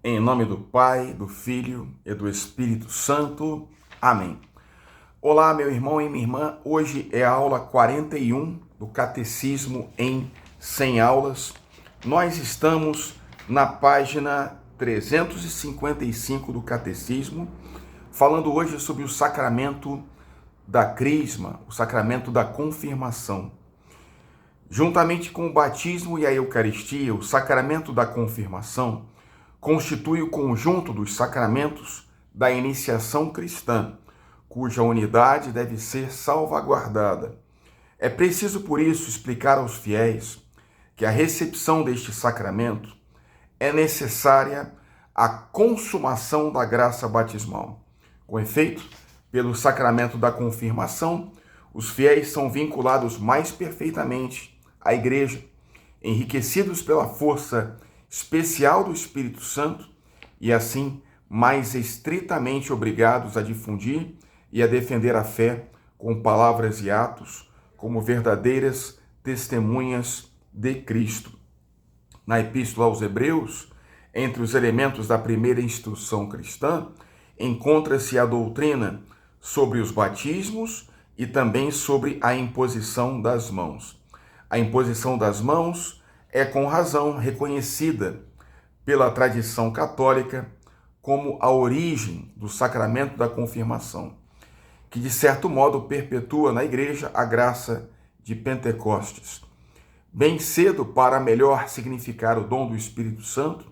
Em nome do Pai, do Filho e do Espírito Santo. Amém. Olá, meu irmão e minha irmã. Hoje é a aula 41 do Catecismo em 100 aulas. Nós estamos na página 355 do Catecismo, falando hoje sobre o sacramento da Crisma, o sacramento da confirmação. Juntamente com o batismo e a Eucaristia, o sacramento da confirmação constitui o conjunto dos sacramentos da iniciação cristã, cuja unidade deve ser salvaguardada. É preciso, por isso, explicar aos fiéis que a recepção deste sacramento é necessária à consumação da graça batismal. Com efeito, pelo sacramento da confirmação, os fiéis são vinculados mais perfeitamente à Igreja, enriquecidos pela força especial do Espírito Santo e, assim, mais estritamente obrigados a difundir e a defender a fé com palavras e atos como verdadeiras testemunhas de Cristo. Na Epístola aos Hebreus, entre os elementos da primeira instrução cristã, encontra-se a doutrina sobre os batismos e também sobre a imposição das mãos. A imposição das mãos é com razão reconhecida pela tradição católica como a origem do sacramento da confirmação, que de certo modo perpetua na Igreja a graça de Pentecostes. Bem cedo, para melhor significar o dom do Espírito Santo,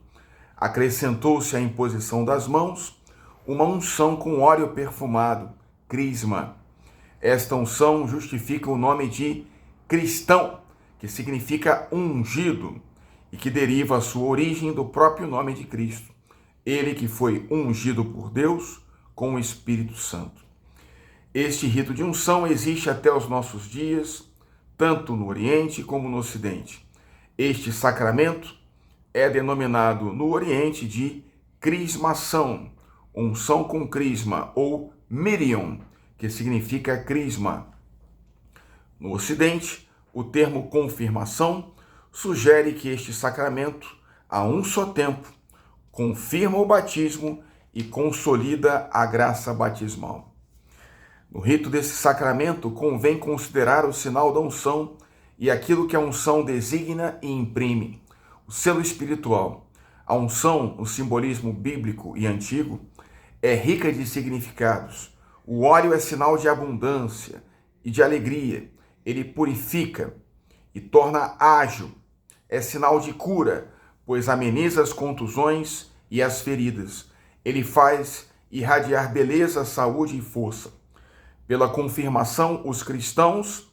acrescentou-se à imposição das mãos uma unção com óleo perfumado, crisma. Esta unção justifica o nome de cristão, que significa ungido, e que deriva a sua origem do próprio nome de Cristo, ele que foi ungido por Deus com o Espírito Santo. Este rito de unção existe até os nossos dias, tanto no Oriente como no Ocidente. Este sacramento é denominado no Oriente de crismação, unção com crisma, ou mirion, que significa crisma. No Ocidente, o termo confirmação sugere que este sacramento, a um só tempo, confirma o batismo e consolida a graça batismal. No rito desse sacramento, convém considerar o sinal da unção e aquilo que a unção designa e imprime, o selo espiritual. A unção, no simbolismo bíblico e antigo, é rica de significados. O óleo é sinal de abundância e de alegria. Ele purifica e torna ágil. É sinal de cura, pois ameniza as contusões e as feridas. Ele faz irradiar beleza, saúde e força. Pela confirmação, os cristãos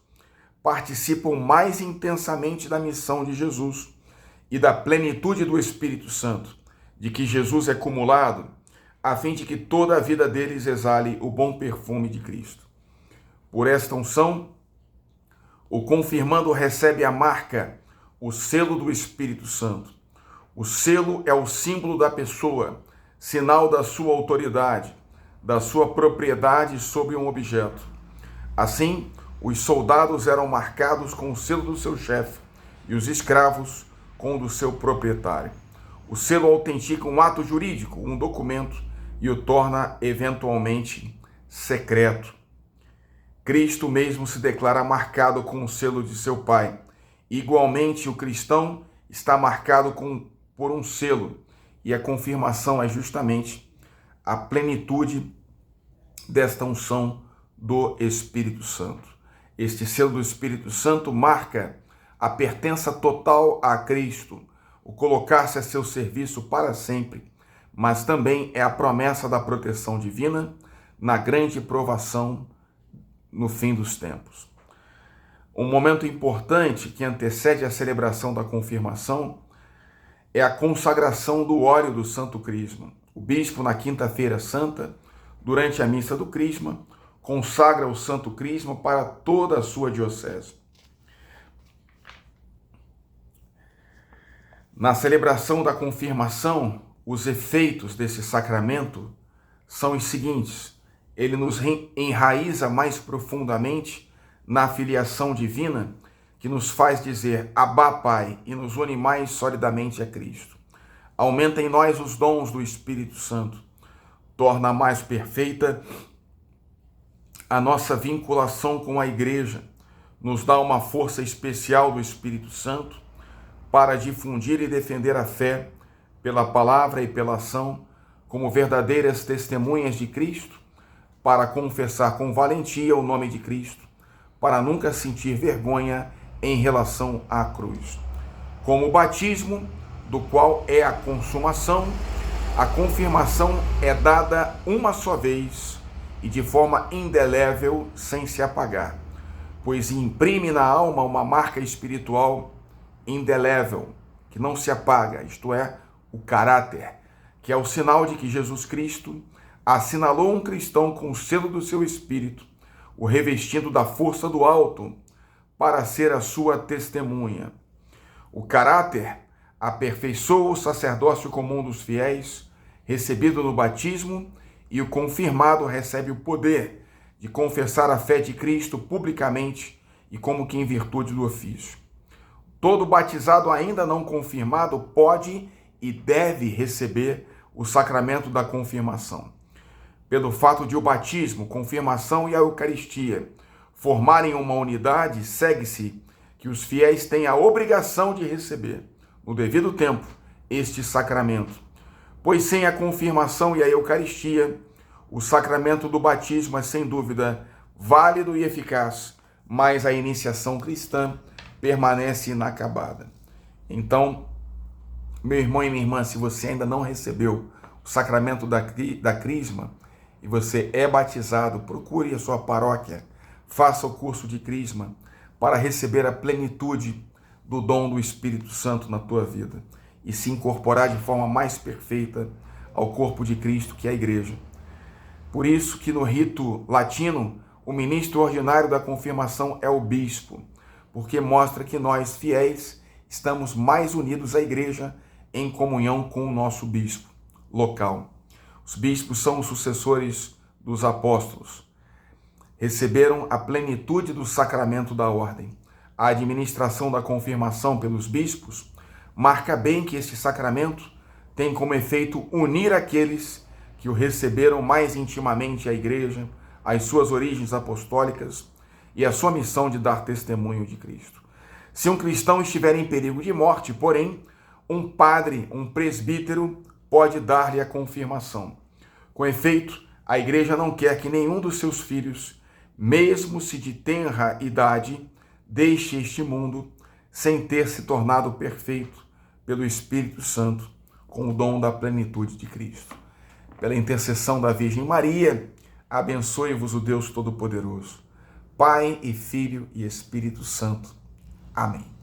participam mais intensamente da missão de Jesus e da plenitude do Espírito Santo, de que Jesus é cumulado, a fim de que toda a vida deles exale o bom perfume de Cristo. Por esta unção, o confirmando recebe a marca, o selo do Espírito Santo. O selo é o símbolo da pessoa, sinal da sua autoridade, da sua propriedade sobre um objeto. Assim, os soldados eram marcados com o selo do seu chefe e os escravos com o do seu proprietário. O selo autentica um ato jurídico, um documento, e o torna eventualmente secreto. Cristo mesmo se declara marcado com o selo de seu Pai. Igualmente, o cristão está marcado por um selo, e a confirmação é justamente a plenitude desta unção do Espírito Santo. Este selo do Espírito Santo marca a pertença total a Cristo, o colocar-se a seu serviço para sempre, mas também é a promessa da proteção divina na grande provação no fim dos tempos. Um momento importante que antecede a celebração da confirmação é a consagração do óleo do Santo Crisma. O bispo, na Quinta-feira Santa, durante a missa do Crisma, consagra o Santo Crisma para toda a sua diocese. Na celebração da confirmação, os efeitos desse sacramento são os seguintes: ele nos enraiza mais profundamente na filiação divina, que nos faz dizer Abba, Pai, e nos une mais solidamente a Cristo. Aumenta em nós os dons do Espírito Santo. Torna mais perfeita a nossa vinculação com a igreja. Nos dá uma força especial do Espírito Santo para difundir e defender a fé pela palavra e pela ação, como verdadeiras testemunhas de Cristo, para confessar com valentia o nome de Cristo, para nunca sentir vergonha em relação à cruz. Como o batismo, do qual é a consumação, a confirmação é dada uma só vez e de forma indelével, sem se apagar, pois imprime na alma uma marca espiritual indelével, que não se apaga, isto é, o caráter, que é o sinal de que Jesus Cristo assinalou um cristão com o selo do seu Espírito, o revestindo da força do alto, para ser a sua testemunha. O caráter aperfeiçoa o sacerdócio comum dos fiéis, recebido no batismo, e o confirmado recebe o poder de confessar a fé de Cristo publicamente e como que em virtude do ofício. Todo batizado ainda não confirmado pode e deve receber o sacramento da confirmação. Pelo fato de o batismo, confirmação e a Eucaristia formarem uma unidade, segue-se que os fiéis têm a obrigação de receber, no devido tempo, este sacramento. Pois sem a confirmação e a Eucaristia, o sacramento do batismo é sem dúvida válido e eficaz, mas a iniciação cristã permanece inacabada. Então, meu irmão e minha irmã, se você ainda não recebeu o sacramento da crisma e você é batizado, procure a sua paróquia, faça o curso de crisma para receber a plenitude do dom do Espírito Santo na tua vida e se incorporar de forma mais perfeita ao corpo de Cristo, que é a igreja. Por isso que no rito latino, o ministro ordinário da confirmação é o bispo, porque mostra que nós, fiéis, estamos mais unidos à igreja em comunhão com o nosso bispo local. Os bispos são os sucessores dos apóstolos. Receberam a plenitude do sacramento da ordem. A administração da confirmação pelos bispos marca bem que este sacramento tem como efeito unir aqueles que o receberam mais intimamente à igreja, às suas origens apostólicas e à sua missão de dar testemunho de Cristo. Se um cristão estiver em perigo de morte, porém, um padre, um presbítero, pode dar-lhe a confirmação. Com efeito, a igreja não quer que nenhum dos seus filhos, mesmo se de tenra idade, deixe este mundo sem ter se tornado perfeito pelo Espírito Santo, com o dom da plenitude de Cristo. Pela intercessão da Virgem Maria, abençoe-vos o Deus Todo-Poderoso, Pai e Filho e Espírito Santo. Amém.